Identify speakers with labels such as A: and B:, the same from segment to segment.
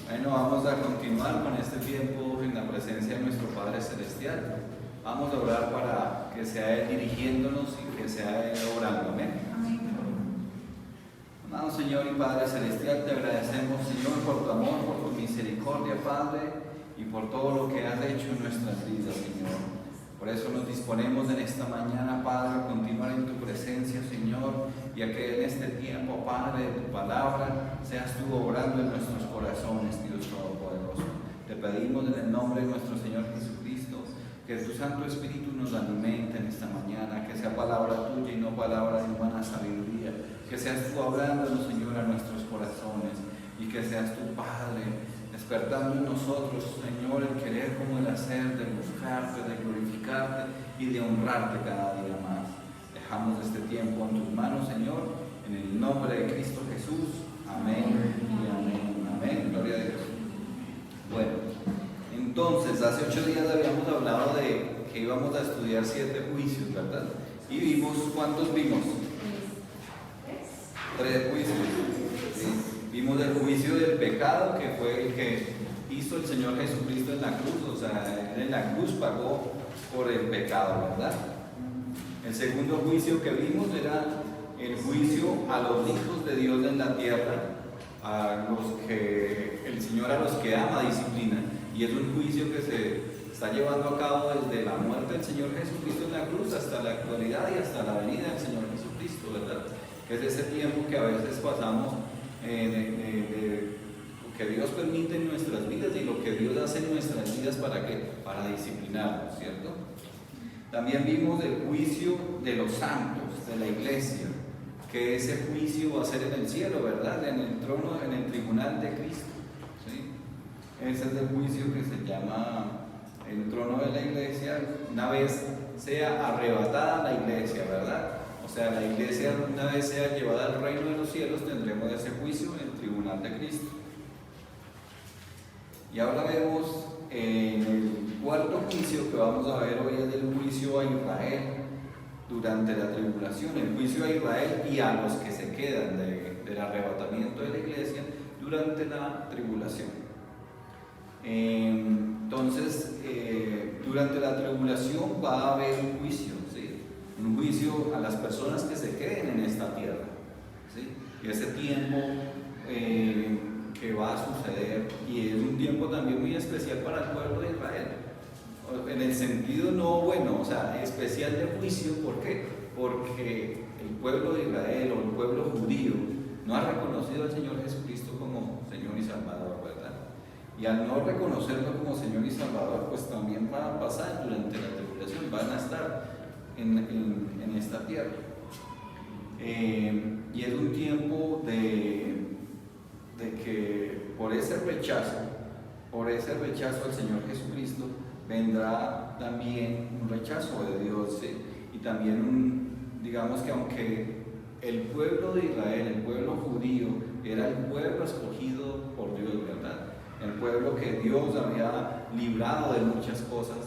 A: Bueno, vamos a continuar con este tiempo en la presencia de nuestro Padre Celestial. Vamos a orar para que sea Él dirigiéndonos y que sea Él orando. Amén. Amado Señor y Padre Celestial, te agradecemos, Señor, por tu amor, por tu misericordia, Padre, y por todo lo que has hecho en nuestras vidas, Señor. Por eso nos disponemos en esta mañana, Padre, a continuar en tu presencia, Señor, y a que en este tiempo, Padre, de tu palabra, seas tú obrando en nuestros corazones, Dios Todopoderoso. Te pedimos en el nombre de nuestro Señor Jesucristo, que tu Santo Espíritu nos alimente en esta mañana, que sea palabra tuya y no palabra de humana sabiduría, que seas tú hablándonos, Señor, a nuestros corazones, y que seas tu Padre, despertando en nosotros, Señor, el querer como el hacer, de buscarte, de glorificarte y de honrarte cada día más. Dejamos este tiempo en tus manos, Señor, en el nombre de Cristo Jesús. Amén y amén. Amén. Gloria a Dios. Bueno, entonces, hace 8 días habíamos hablado de que íbamos a estudiar 7 juicios, ¿verdad? Y vimos, ¿cuántos vimos? 3 juicios. ¿Sí? Vimos el juicio del pecado, que fue el que hizo el Señor Jesucristo en la cruz, o sea, Él en la cruz pagó por el pecado, ¿verdad? El segundo juicio que vimos era el juicio a los hijos de Dios en la tierra, a los que el Señor a los que ama disciplina, y es un juicio que se está llevando a cabo desde la muerte del Señor Jesucristo en la cruz hasta la actualidad y hasta la venida del Señor Jesucristo, ¿verdad? Que es ese tiempo que a veces pasamos que Dios permite en nuestras vidas y lo que Dios hace en nuestras vidas para ¿qué? Para disciplinarnos, ¿cierto? También vimos el juicio de los santos, de la iglesia, que ese juicio va a ser en el cielo, ¿verdad? En el trono, en el tribunal de Cristo, ¿sí? Ese es el juicio que se llama el trono de la iglesia, una vez sea arrebatada la iglesia, ¿verdad? O sea, la iglesia una vez sea llevada al reino de los cielos, tendremos ese juicio en el tribunal de Cristo. Y ahora vemos en el cuarto juicio que vamos a ver hoy, es el juicio a Israel durante la tribulación, el juicio a Israel y a los que se quedan del arrebatamiento de la iglesia durante la tribulación. Entonces, durante la tribulación va a haber un juicio, ¿sí? Un juicio a las personas que se queden en esta tierra, ¿sí? Y ese tiempo que va a suceder, y es un tiempo también muy especial para el pueblo de Israel, en el sentido no bueno, o sea, especial de juicio. ¿Por qué? Porque el pueblo de Israel o el pueblo judío no ha reconocido al Señor Jesucristo como Señor y Salvador, ¿verdad? Y al no reconocerlo como Señor y Salvador, pues también va a pasar durante la tribulación, van a estar en esta tierra. Y es un tiempo de que por ese rechazo al Señor Jesucristo, vendrá también un rechazo de Dios, ¿sí? Y también digamos que aunque el pueblo de Israel, el pueblo judío, era el pueblo escogido por Dios, ¿verdad? El pueblo que Dios había librado de muchas cosas,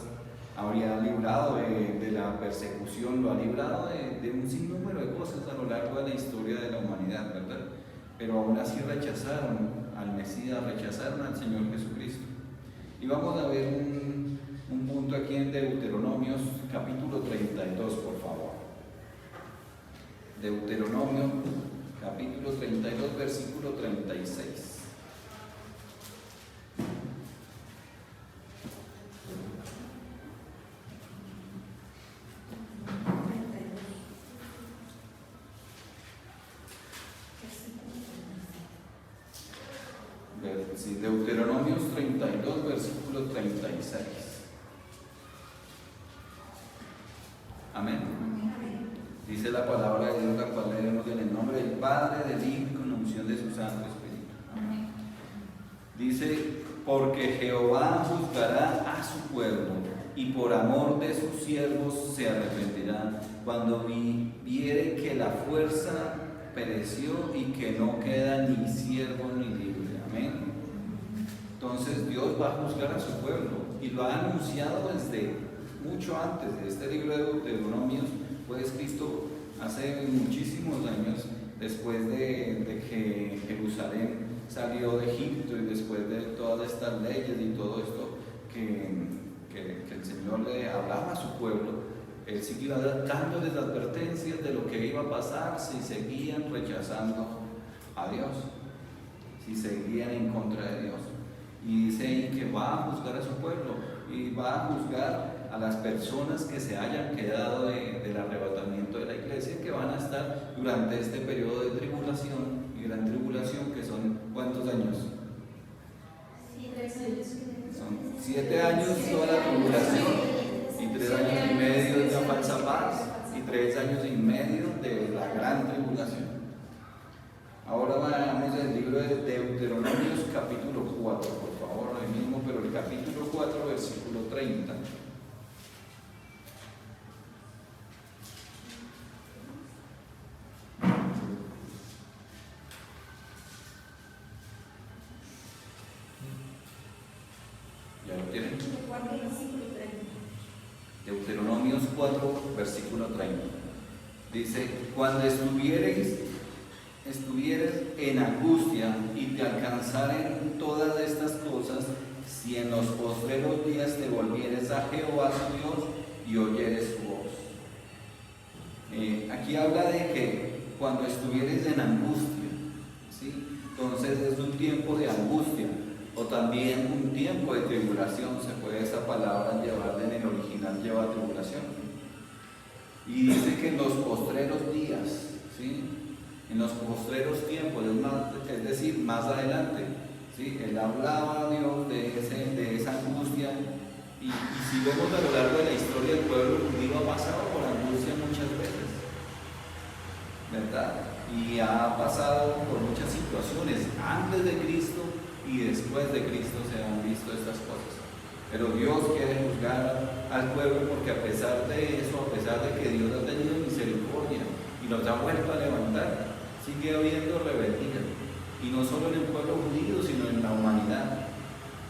A: habría librado de la persecución, lo ha librado de un sinnúmero de cosas a lo largo de la historia de la humanidad, ¿verdad? Pero aún así rechazaron al Mesías, rechazaron al Señor Jesucristo. Y vamos a ver un punto aquí en Deuteronomios capítulo 32, por favor. Deuteronomio capítulo 32, versículo 36. Sí, Deuteronomios 32, versículo 36. Amén. Dice la palabra de Dios, la cual leemos en el nombre del Padre, del Hijo y con la unción de su Santo Espíritu. Amén. Dice, porque Jehová juzgará a su pueblo y por amor de sus siervos se arrepentirá cuando viere que la fuerza pereció y que no queda ni siervo ni libre. Amén. Entonces Dios va a juzgar a su pueblo y lo ha anunciado desde mucho antes de este libro de Deuteronomios. Fue escrito hace muchísimos años después de que Jerusalén salió de Egipto y después de todas estas leyes y todo esto que el Señor le hablaba a su pueblo, Él siguió dándoles advertencias de lo que iba a pasar si seguían rechazando a Dios, si seguían en contra de Dios. Y dice ahí que va a juzgar a su pueblo y va a juzgar a las personas que se hayan quedado del arrebatamiento de la iglesia, que van a estar durante este periodo de tribulación y gran tribulación, que son ¿cuántos años?
B: 7 años.
A: Son 7 años toda la tribulación y 3 años y medio de la falsa paz y 3 años y medio de la gran tribulación. Ahora vamos al libro de Deuteronomios capítulo 4, por favor, ahí mismo, pero el capítulo 4, versículo 30. ¿Ya lo tienen? Deuteronomios 4, versículo 30. Dice: cuando estuvieres en angustia y te alcanzaren todas estas cosas, si en los postreros días te volvieres a Jehová tu Dios y oyeres su voz. Aquí habla de que cuando estuvieres en angustia, ¿sí? Entonces es un tiempo de angustia, o también un tiempo de tribulación. Se puede esa palabra llevar en el original, lleva tribulación. Y dice que en los postreros días, ¿sí? En los postreros tiempos, es decir, más adelante, ¿sí? Él hablaba a Dios de esa angustia, y si vemos a lo largo de la historia, el pueblo judío ha pasado por angustia muchas veces, ¿verdad? Y ha pasado por muchas situaciones, antes de Cristo y después de Cristo se han visto estas cosas. Pero Dios quiere juzgar al pueblo, porque a pesar de eso, a pesar de que Dios ha tenido misericordia y los ha vuelto a levantar, sigue habiendo rebeldía, y no solo en el pueblo judío, sino en la humanidad,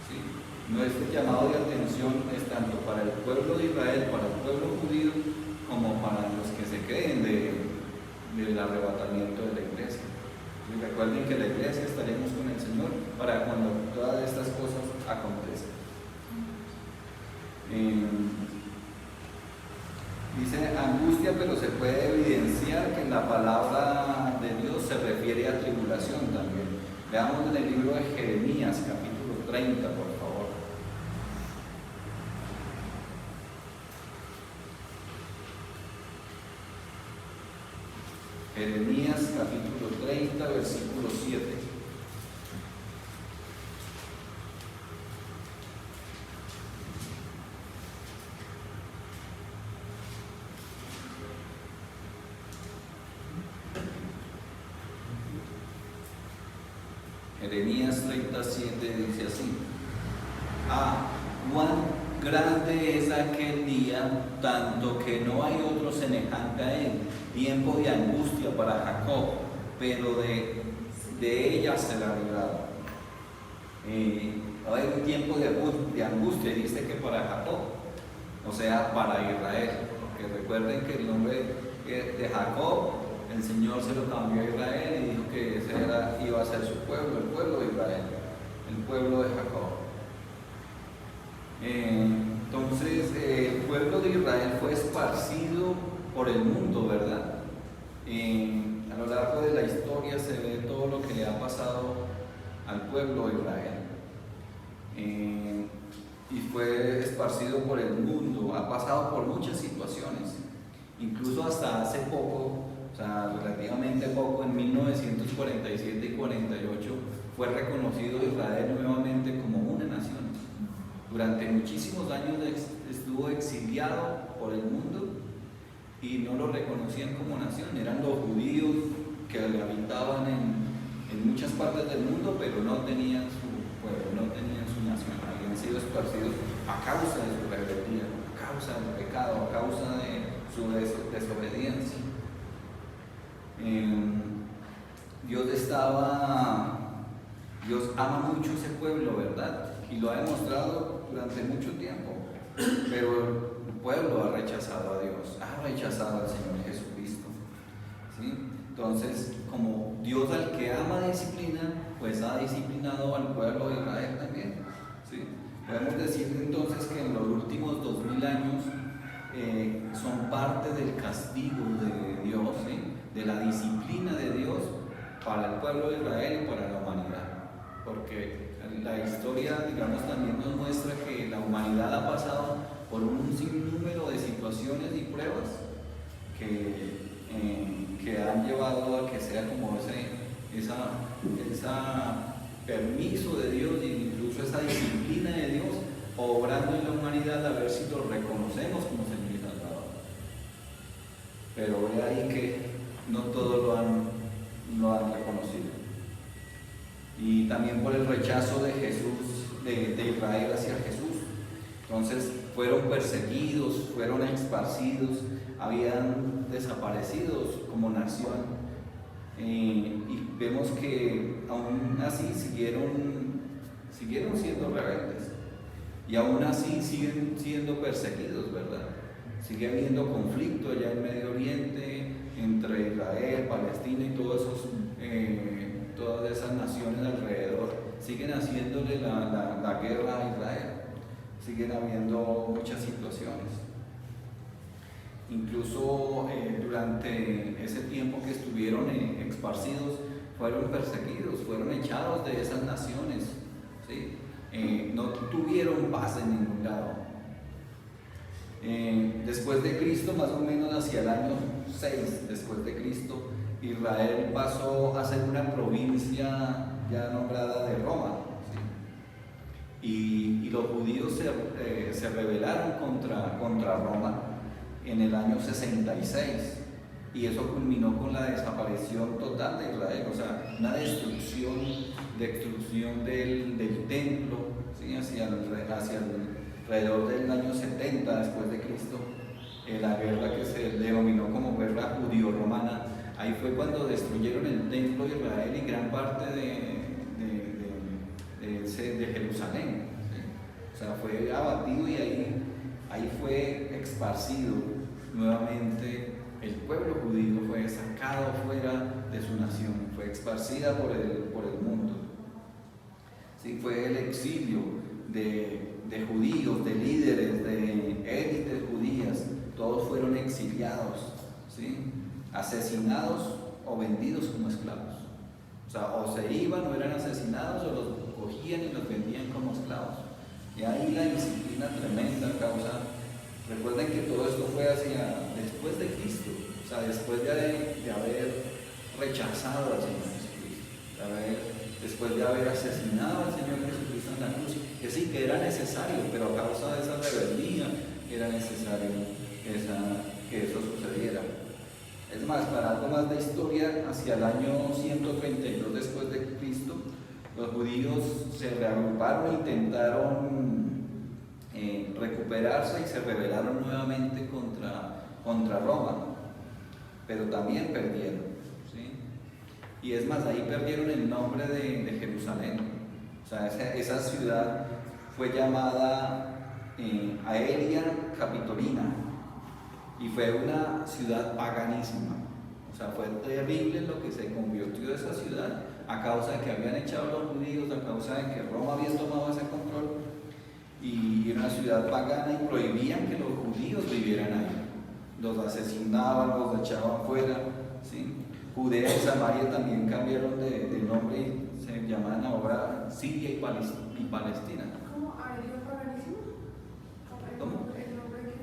A: ¿sí? Nuestro llamado de atención es tanto para el pueblo de Israel, para el pueblo judío, como para los que se creen del arrebatamiento de la iglesia. Y recuerden que la iglesia estaremos con el Señor para cuando todas estas cosas acontezcan. Dice angustia, pero se puede evidenciar que en la palabra de Dios se refiere a tribulación también. Veamos en el libro de Jeremías, capítulo 30, por favor. Jeremías, capítulo 30, versículo 7. Jeremías 37 dice así: cuán grande es aquel día, tanto que no hay otro semejante a él, tiempo de angustia para Jacob, pero de ella será librado. Va a haber un tiempo de angustia, dice que para Jacob, o sea, para Israel, porque recuerden que el nombre de Jacob, el Señor se lo cambió a Israel y dijo que ese iba a ser su pueblo, el pueblo de Israel, el pueblo de Jacob. Entonces, el pueblo de Israel fue esparcido por el mundo, ¿verdad? A lo largo de la historia se ve todo lo que le ha pasado al pueblo de Israel. Y fue esparcido por el mundo, ha pasado por muchas situaciones, incluso hasta hace poco. O sea, relativamente poco, en 1947 y 48, fue reconocido Israel nuevamente como una nación. Durante muchísimos años estuvo exiliado por el mundo y no lo reconocían como nación. Eran los judíos que habitaban en muchas partes del mundo, pero no tenían su pueblo, no tenían su nación. Habían sido esparcidos a causa de su rebeldía, a causa del pecado, a causa de su desobediencia. Dios ama mucho ese pueblo, ¿verdad? Y lo ha demostrado durante mucho tiempo, pero el pueblo ha rechazado a Dios, ha rechazado al Señor Jesucristo, ¿sí? Entonces, como Dios al que ama disciplina, pues ha disciplinado al pueblo de Israel también, ¿sí? Podemos decir entonces que en los últimos 2000 años son parte del castigo de Dios, ¿sí? De la disciplina de Dios para el pueblo de Israel y para la humanidad, porque la historia, digamos, también nos muestra que la humanidad ha pasado por un sinnúmero de situaciones y pruebas que han llevado a que sea como ese permiso de Dios e incluso esa disciplina de Dios obrando en la humanidad, a ver si lo reconocemos como Señor y Salvador. Pero ve ahí que no todos lo han reconocido. Y también por el rechazo de Jesús, de Israel hacia Jesús. Entonces fueron perseguidos, fueron esparcidos, habían desaparecido como nación. Y vemos que aún así siguieron siendo rebeldes. Y aún así siguen siendo perseguidos, ¿verdad? Sigue habiendo conflicto allá en Medio Oriente, entre Israel, Palestina y todas esas naciones alrededor. Siguen haciéndole la guerra a Israel. Siguen habiendo muchas situaciones. Incluso durante ese tiempo que estuvieron esparcidos, fueron perseguidos, fueron echados de esas naciones, ¿sí? No tuvieron paz en ningún lado. Después de Cristo, más o menos hacia el año 6 después de Cristo, Israel pasó a ser una provincia ya nombrada de Roma, ¿sí? Y los judíos se rebelaron contra Roma en el año 66, y eso culminó con la desaparición total de Israel, o sea, una destrucción del templo, ¿sí? hacia alrededor del año 70 después de Cristo, la guerra que se denominó como guerra judío-romana. Ahí fue cuando destruyeron el templo de Israel y gran parte de Jerusalén, ¿sí? O sea, fue abatido y ahí fue esparcido nuevamente. El pueblo judío fue sacado fuera de su nación, fue esparcida por el mundo. ¿Sí? Fue el exilio de judíos, de líderes, de élites judías, todos fueron exiliados, ¿sí? Asesinados o vendidos como esclavos. O sea, o se iban o eran asesinados, o los cogían y los vendían como esclavos. Y ahí la disciplina tremenda causa. Recuerden que todo esto fue después de Cristo, o sea, después de haber rechazado al Señor Jesucristo, después de haber asesinado al Señor Jesucristo en la cruz, que sí, que era necesario, pero a causa de esa rebeldía era necesario que eso sucediera. Es más, para algo más de historia, hacia el año 132 después de Cristo, los judíos se reagruparon e intentaron recuperarse y se rebelaron nuevamente contra Roma, pero también perdieron, ¿sí? Y es más, ahí perdieron el nombre de Jerusalén. O sea, esa ciudad fue llamada Aelia Capitolina, y fue una ciudad paganísima. O sea, fue terrible lo que se convirtió esa ciudad a causa de que habían echado a los judíos, a causa de que Roma había tomado ese control, y una ciudad pagana, y prohibían que los judíos vivieran ahí. Los asesinaban, los echaban fuera, ¿sí? Judea y Samaria también cambiaron de nombre y se llamaban ahora Siria y Palestina.
B: ¿Cómo? ¿Aelia paganismo?
A: ¿Cómo?
B: El nombre que...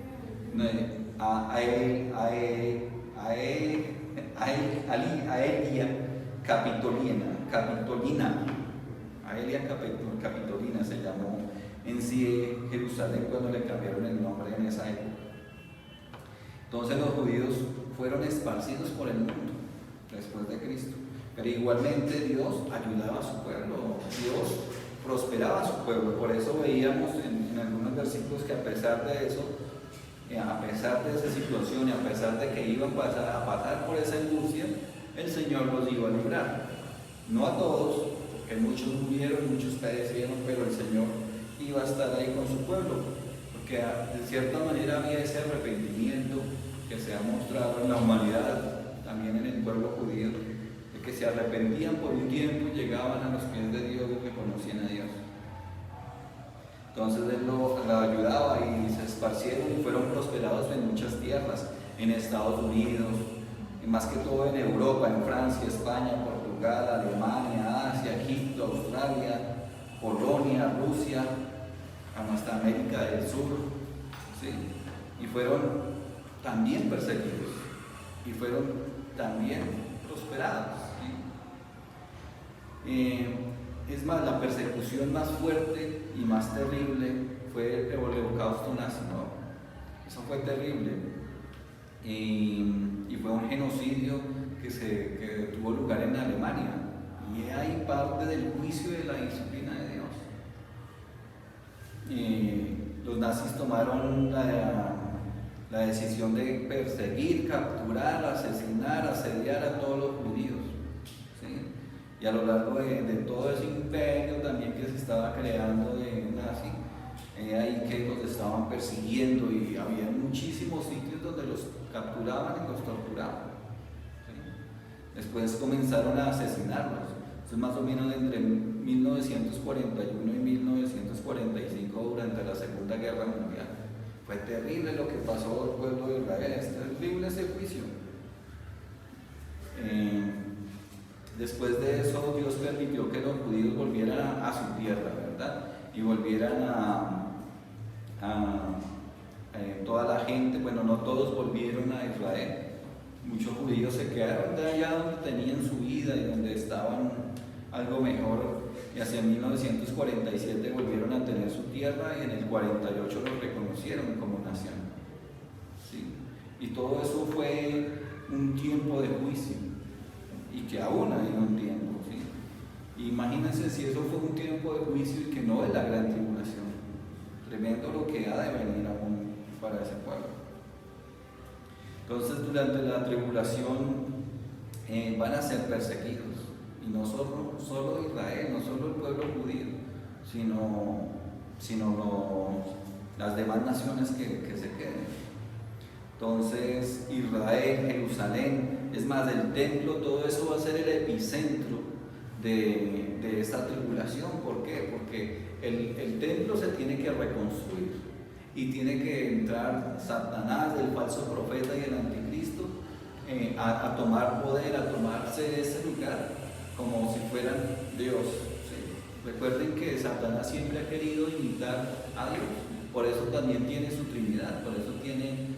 A: Aelia Capitolina. Aelia Capitolina se llamó en sí Jerusalén cuando le cambiaron el nombre en esa época. Entonces los judíos fueron esparcidos por el mundo después de Cristo, pero igualmente Dios ayudaba a su pueblo, Dios prosperaba a su pueblo. Por eso veíamos en algunos versículos que a pesar de eso, a pesar de esa situación y a pesar de que iban a pasar por esa angustia, el Señor los iba a librar. No a todos, porque muchos murieron, muchos perecieron, pero el Señor iba a estar ahí con su pueblo, porque de cierta manera había ese arrepentimiento que se ha mostrado en la humanidad, también en el pueblo judío, de que se arrepentían por un tiempo y llegaban a los pies de Dios y que conocían a Dios. Entonces Él lo ayudaba y se esparcieron y fueron prosperados en muchas tierras, en Estados Unidos, y más que todo en Europa, en Francia, España, Portugal, Alemania, Asia, Egipto, Australia, Polonia, Rusia, hasta América del Sur, ¿sí? Y fueron también perseguidos y fueron también prosperados, ¿sí? Es más, la persecución más fuerte y más terrible fue el holocausto nazi, ¿no? Eso fue terrible y fue un genocidio que tuvo lugar en Alemania, y hay parte del juicio de la disciplina de Dios. Los nazis tomaron la decisión de perseguir, capturar, asesinar, asediar a todos los judíos, ¿sí? Y a lo largo de todo ese imperio también que se estaba creando de nazi, ahí que los estaban persiguiendo, y había muchísimos sitios donde los capturaban y los torturaban, ¿sí? Después comenzaron a asesinarlos. Eso es más o menos entre 1941 y 1945, durante la Segunda Guerra Mundial. Fue terrible lo que pasó al pueblo de Israel, es terrible ese juicio. Después de eso, Dios permitió que los judíos volvieran a su tierra, ¿verdad? Y volvieran toda la gente, bueno, no todos volvieron a Israel. Muchos judíos se quedaron de allá donde tenían su vida y donde estaban algo mejor, y hacia 1947 volvieron a tener su tierra, y en el 48 los reconocieron como nación, ¿sí? Y todo eso fue un tiempo de juicio, y que aún hay un tiempo, ¿sí? Imagínense si eso fue un tiempo de juicio y que no es la gran tribulación. Tremendo lo que ha de venir aún para ese pueblo. Entonces, durante la tribulación van a ser perseguidos, y no solo Israel, no solo el pueblo judío, sino las demás naciones que se queden. Entonces, Israel, Jerusalén, es más, el templo, todo eso va a ser el epicentro de esta tribulación. ¿Por qué? Porque el templo se tiene que reconstruir, y tiene que entrar Satanás, el falso profeta y el anticristo, a tomar poder, a tomarse ese lugar como si fueran Dios, ¿sí? Recuerden que Satanás siempre ha querido imitar a Dios, por eso también tiene su Trinidad, por eso tiene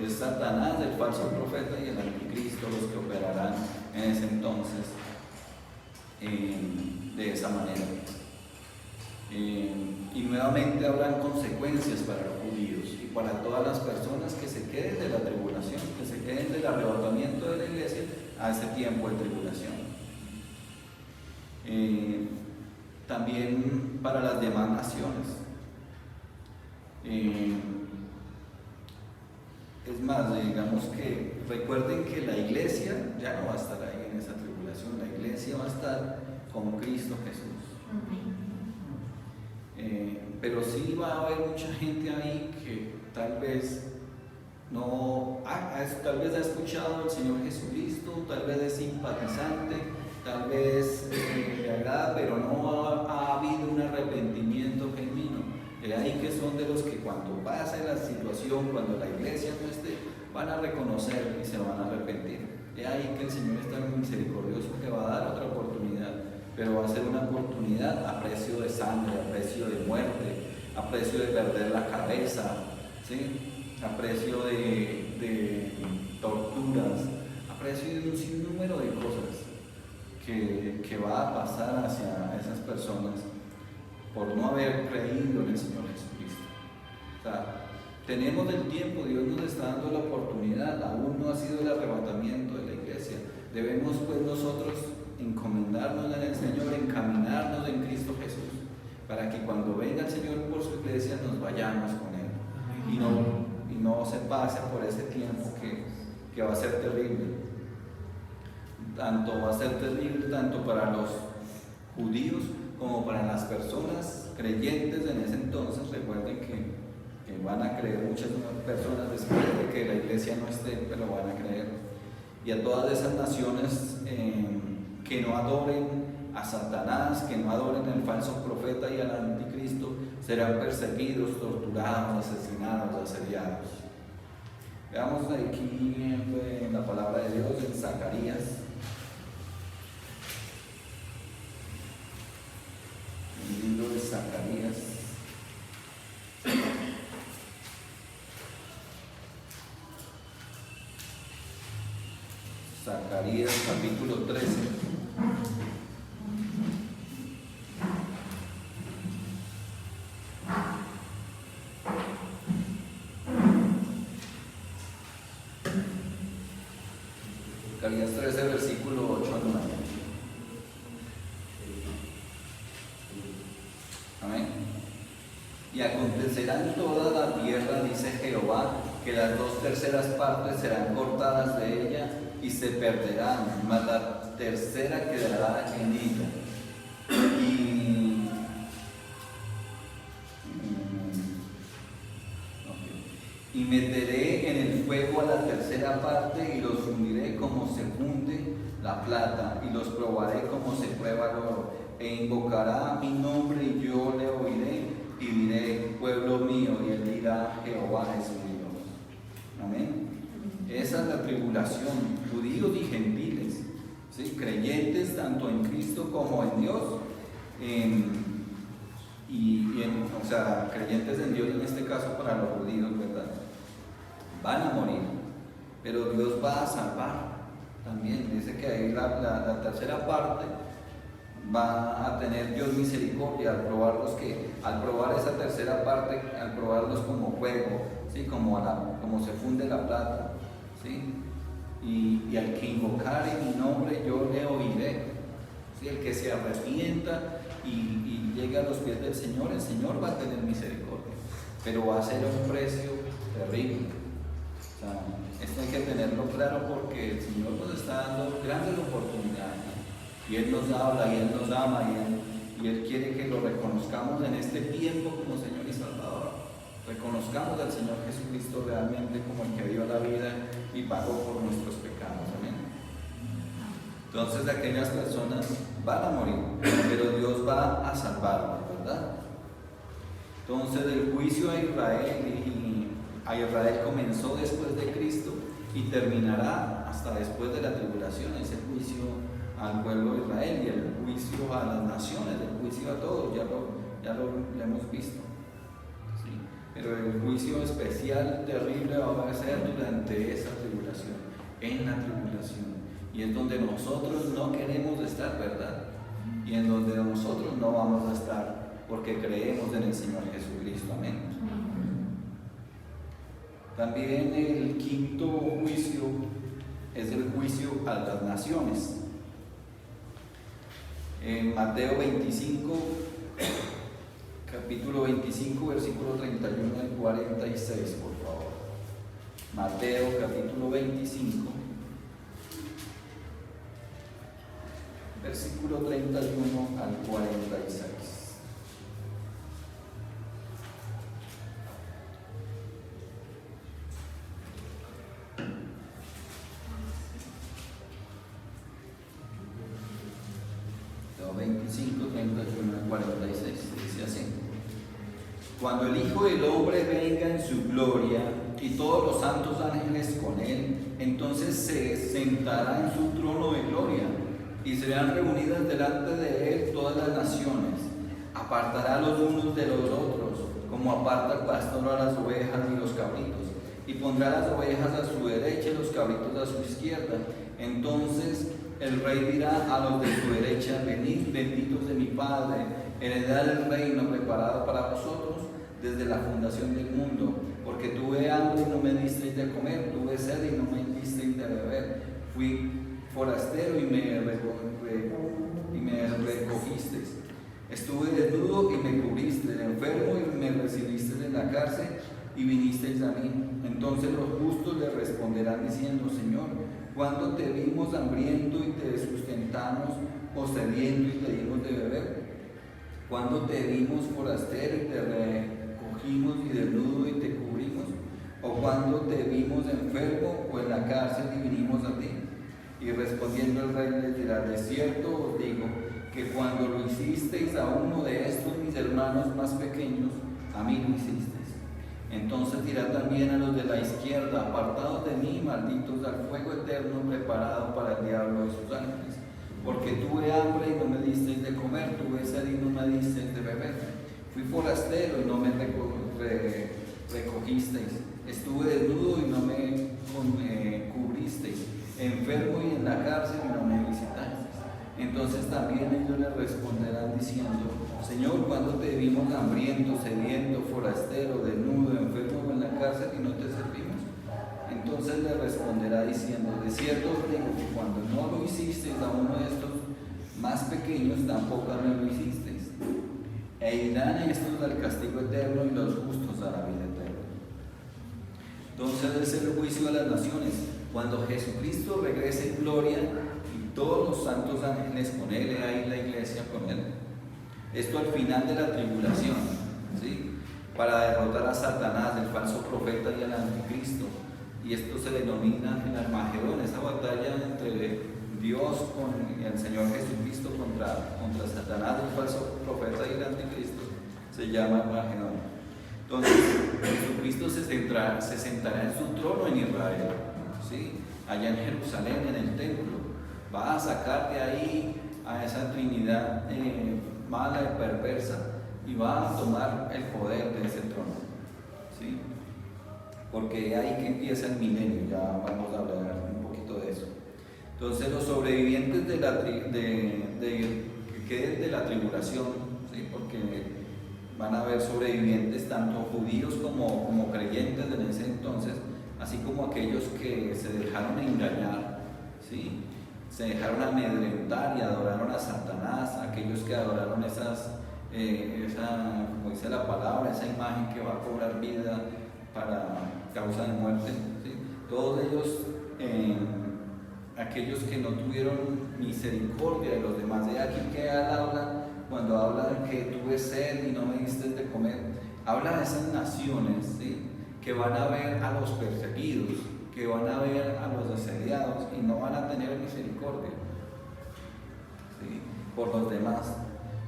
A: Satanás, el falso profeta y el anticristo, los que operarán en ese entonces de esa manera. Y nuevamente habrán consecuencias para los judíos y para todas las personas que se queden de la tribulación, que se queden del arrebatamiento de la iglesia a ese tiempo de tribulación. También para las demás naciones. Es más, digamos que recuerden que la iglesia ya no va a estar ahí en esa tribulación, la iglesia va a estar con Cristo Jesús. Pero sí va a haber mucha gente ahí que tal vez tal vez ha escuchado al Señor Jesucristo, tal vez es simpatizante, tal vez le agrada, pero no ha habido un arrepentimiento genuino. Ahí que son de los que cuando pase la situación, cuando la iglesia no esté, van a reconocer y se van a arrepentir. Ahí que el Señor es tan misericordioso que va a dar otra oportunidad, pero va a ser una oportunidad a precio de sangre, a precio de muerte, a precio de perder la cabeza, ¿sí? A precio de torturas, a precio de un sinnúmero de cosas que va a pasar hacia esas personas por no haber creído en el Señor Jesucristo. O sea, tenemos el tiempo, Dios nos está dando la oportunidad, aún no ha sido el arrebatamiento de la iglesia. Debemos pues nosotros encomendarnos en el Señor, encaminarnos en Cristo Jesús, para que cuando venga el Señor por su iglesia nos vayamos con Él y no se pase por ese tiempo que va a ser terrible. Va a ser terrible tanto para los judíos como para las personas creyentes en ese entonces. Recuerden que van a creer muchas personas después de que la iglesia no esté, pero van a creer. y a todas esas naciones que no adoren a Satanás, que no adoren al falso profeta y al anticristo, serán perseguidos, torturados, asesinados, asediados. Veamos aquí en la palabra de Dios en Zacarías. El libro de Zacarías. Zacarías capítulo 13. Zacarías 13, versículo 8 al 9. Amén. Y acontecerá en toda la tierra, dice Jehová, que las 2/3 partes serán cortadas de ella y se perderán, mas la tercera quedará en ella. Y meteré en el fuego a la tercera parte y los fundiré como se funde la plata y los probaré como se prueba el oro. E invocará mi nombre y yo le oiré y diré, pueblo mío, y él dirá, Jehová es mi Dios. Amén. Esa es la tribulación, judíos y gentiles, ¿sí? Creyentes tanto en Cristo como en Dios, o sea, creyentes en Dios en este caso para los judíos, ¿verdad? Van a morir, pero Dios va a salvar también. Dice que ahí la tercera parte va a tener Dios misericordia al probar esa tercera parte, al probarlos como fuego, ¿sí? como se funde la plata, ¿sí? Y al que invocar en mi nombre yo le oiré, ¿sí? El que se arrepienta y llegue a los pies del Señor, el Señor va a tener misericordia, pero va a ser un precio terrible. O sea, esto hay que tenerlo claro porque el Señor nos está dando grandes oportunidades, ¿no? Y Él nos habla y Él nos ama y Él quiere que lo reconozcamos en este tiempo como Señor y Salvador. Reconozcamos al Señor Jesucristo realmente como el que dio la vida y pagó por nuestros pecados. Amén. Entonces aquellas personas van a morir, pero Dios va a salvarlos, ¿verdad? Entonces el juicio a Israel comenzó después de Cristo y terminará hasta después de la tribulación. Es el juicio al pueblo de Israel y el juicio a las naciones, el juicio a todos, ya lo hemos visto, ¿sí? Pero el juicio especial, terrible, va a ser durante esa tribulación, en la tribulación, y es donde nosotros no queremos estar, ¿verdad? Y en donde nosotros no vamos a estar porque creemos en el Señor Jesucristo. Amén. También el quinto juicio es el juicio a las naciones. En Mateo 25, capítulo 25, versículo 31 al 46, por favor. Mateo capítulo 25, versículo 31 al 46. Mateo 25, 31 al 46, dice así: Cuando el Hijo del Hombre venga en su gloria y todos los santos ángeles con él, entonces se sentará en su trono de gloria y serán reunidas delante de él todas las naciones. Apartará los unos de los otros, como aparta el pastor a las ovejas y los cabritos, y pondrá las ovejas a su derecha y los cabritos a su izquierda. Entonces el rey dirá a los de su derecha: venid, benditos de mi Padre, heredad el reino preparado para vosotros desde la fundación del mundo, porque tuve hambre y no me disteis de comer, tuve sed y no me disteis de beber, fui forastero y me recogisteis, estuve desnudo y me cubristeis, enfermo y me recibisteis en la cárcel y vinisteis a mí. Entonces los justos le responderán diciendo: Señor, ¿cuándo te vimos hambriento y te sustentamos, o sediento y te dimos de beber? ¿Cuándo te vimos forastero y te recogimos, y desnudo y te cubrimos? ¿O cuándo te vimos enfermo o en la cárcel y vinimos a ti? Y respondiendo el rey les dirá: de cierto os digo que cuando lo hicisteis a uno de estos mis hermanos más pequeños, a mí lo hicisteis. Entonces dirá también a los de la izquierda: apartados de mí, malditos, al fuego eterno preparado para el diablo y sus ángeles. Porque tuve hambre y no me disteis de comer, tuve sed y no me disteis de beber. Fui forastero y no me recogisteis. Estuve desnudo y no me cubristeis. Enfermo y en la cárcel y no me visitasteis. Entonces también ellos le responderán diciendo: Señor, ¿cuándo te vimos hambriento, sediento, forastero, desnudo, enfermo o en la cárcel y no te servimos? Entonces le responderá diciendo: de cierto os digo que cuando no lo hicisteis a uno de estos más pequeños, tampoco a mí lo hicisteis. E irán estos al castigo eterno y los justos a la vida eterna. Entonces es el juicio de las naciones, cuando Jesucristo regrese en gloria y todos los santos ángeles con Él, y ahí la iglesia con Él. Esto al final de la tribulación, ¿sí? Para derrotar a Satanás, el falso profeta y al anticristo. Y esto se denomina el Armagedón, esa batalla entre Dios y el Señor Jesucristo contra Satanás, el falso profeta y el anticristo, se llama Armagedón. Entonces Jesucristo se sentará en su trono en Israel, ¿sí? Allá en Jerusalén, en el templo. Va a sacar de ahí a esa Trinidad mala y perversa y va a tomar el poder de ese trono, ¿sí? Porque ahí que empieza el milenio, ya vamos a hablar un poquito de eso. Entonces los sobrevivientes que queden de la tribulación, ¿sí? Porque van a haber sobrevivientes tanto judíos como creyentes en ese entonces, así como aquellos que se dejaron engañar, ¿sí? Se dejaron amedrentar y adoraron a Satanás, aquellos que adoraron como dice la palabra, esa imagen que va a cobrar vida para causa de muerte, ¿sí? Todos ellos, aquellos que no tuvieron misericordia de los demás. De aquí que él habla, cuando habla de que tuve sed y no me diste de comer, habla de esas naciones, ¿sí? Que van a ver a los perseguidos, que van a ver a los asediados y no van a tener misericordia, ¿sí? Por los demás.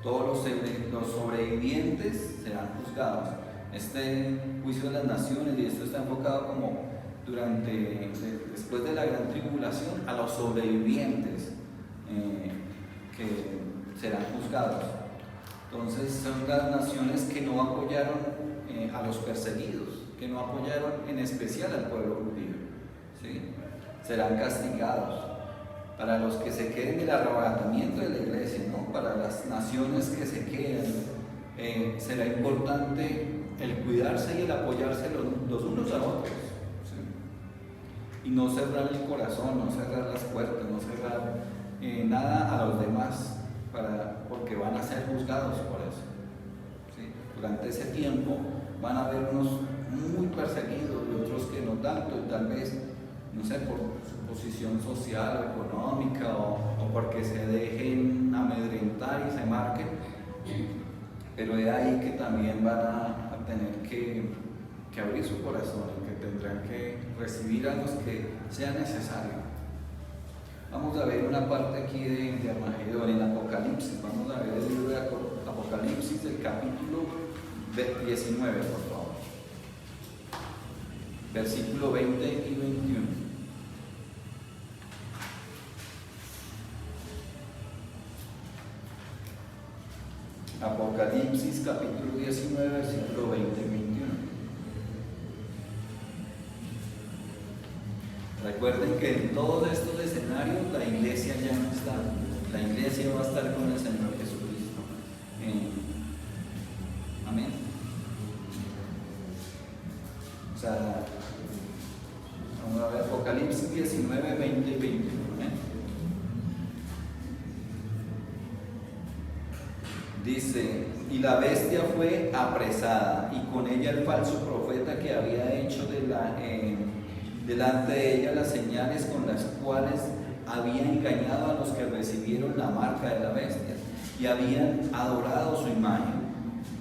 A: Todos los sobrevivientes serán juzgados. Este juicio de las naciones, y esto está enfocado como después de la gran tribulación, a los sobrevivientes que serán juzgados. Entonces son las naciones que no apoyaron a los perseguidos, que no apoyaron en especial al pueblo judío, ¿sí? Serán castigados. Para los que se queden del arrebatamiento de la iglesia, ¿no? Para las naciones que se quedan, será importante el cuidarse y el apoyarse los unos a otros, ¿sí? Y no cerrar el corazón, no cerrar las puertas, no cerrar nada a los demás, porque van a ser juzgados por eso, ¿sí? Durante ese tiempo van a haber unos muy perseguidos y otros que no tanto, y tal vez, no sé, por su posición social o económica o porque se dejen amedrentar y se marquen, pero es ahí que también van a tener que abrir su corazón, que tendrán que recibir a los que sea necesario. Vamos a ver una parte aquí de Armagedón en Apocalipsis. Vamos a ver el libro de Apocalipsis, el capítulo 19, por favor. Versículo 20 y 21. Apocalipsis capítulo 19, versículo 20 y 21. Recuerden que en todos estos escenarios la iglesia ya no está. La iglesia va a estar con el Señor Jesucristo. Amén. O sea, vamos a ver Apocalipsis 19, 20 y 21. Dice: y la bestia fue apresada, y con ella el falso profeta que había hecho delante de ella las señales con las cuales había engañado a los que recibieron la marca de la bestia y habían adorado su imagen.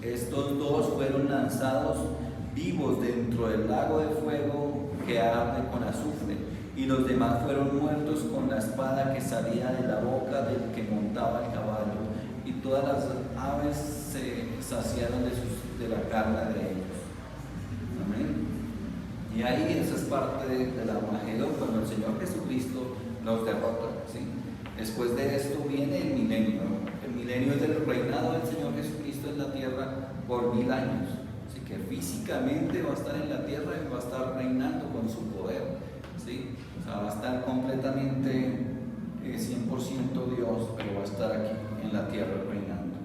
A: Estos dos fueron lanzados vivos dentro del lago de fuego que arde con azufre, y los demás fueron muertos con la espada que salía de la boca del que montaba el caballo, y todas las aves se saciaron de la carne de ellos. Amén. Y ahí esa es parte del Armagedón, cuando el Señor Jesucristo los derrota, ¿sí? Después de esto viene el milenio. El milenio es el reinado del Señor Jesucristo en la tierra por 1000 años. Así que físicamente va a estar en la tierra y va a estar reinando con su poder, ¿sí? O sea, va a estar completamente 100% Dios, pero va a estar aquí en la tierra reinando.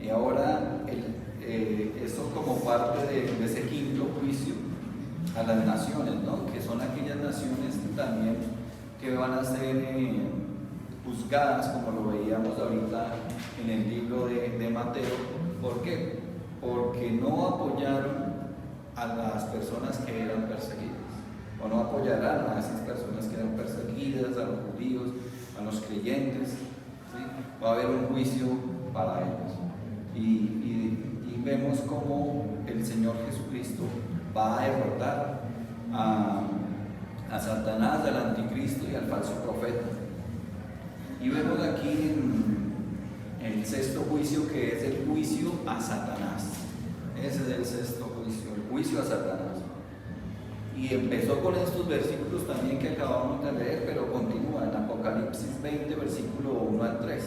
A: Y ahora esto como parte de ese quinto juicio a las naciones, ¿no? Que son aquellas naciones también que van a ser juzgadas, como lo veíamos ahorita en el libro de Mateo. ¿Por qué? Porque no apoyaron a las personas que eran perseguidas, o no apoyarán a esas personas que eran perseguidas, a los judíos, a los creyentes, ¿sí? Va a haber un juicio para ellos. Y vemos cómo el Señor Jesucristo va a derrotar a Satanás, al anticristo y al falso profeta. Y vemos aquí en el sexto juicio, que es el juicio a Satanás. Ese es el sexto juicio, el juicio a Satanás. Y empezó con estos versículos también que acabamos de leer, pero continúa en Apocalipsis 20, versículo 1 al 3.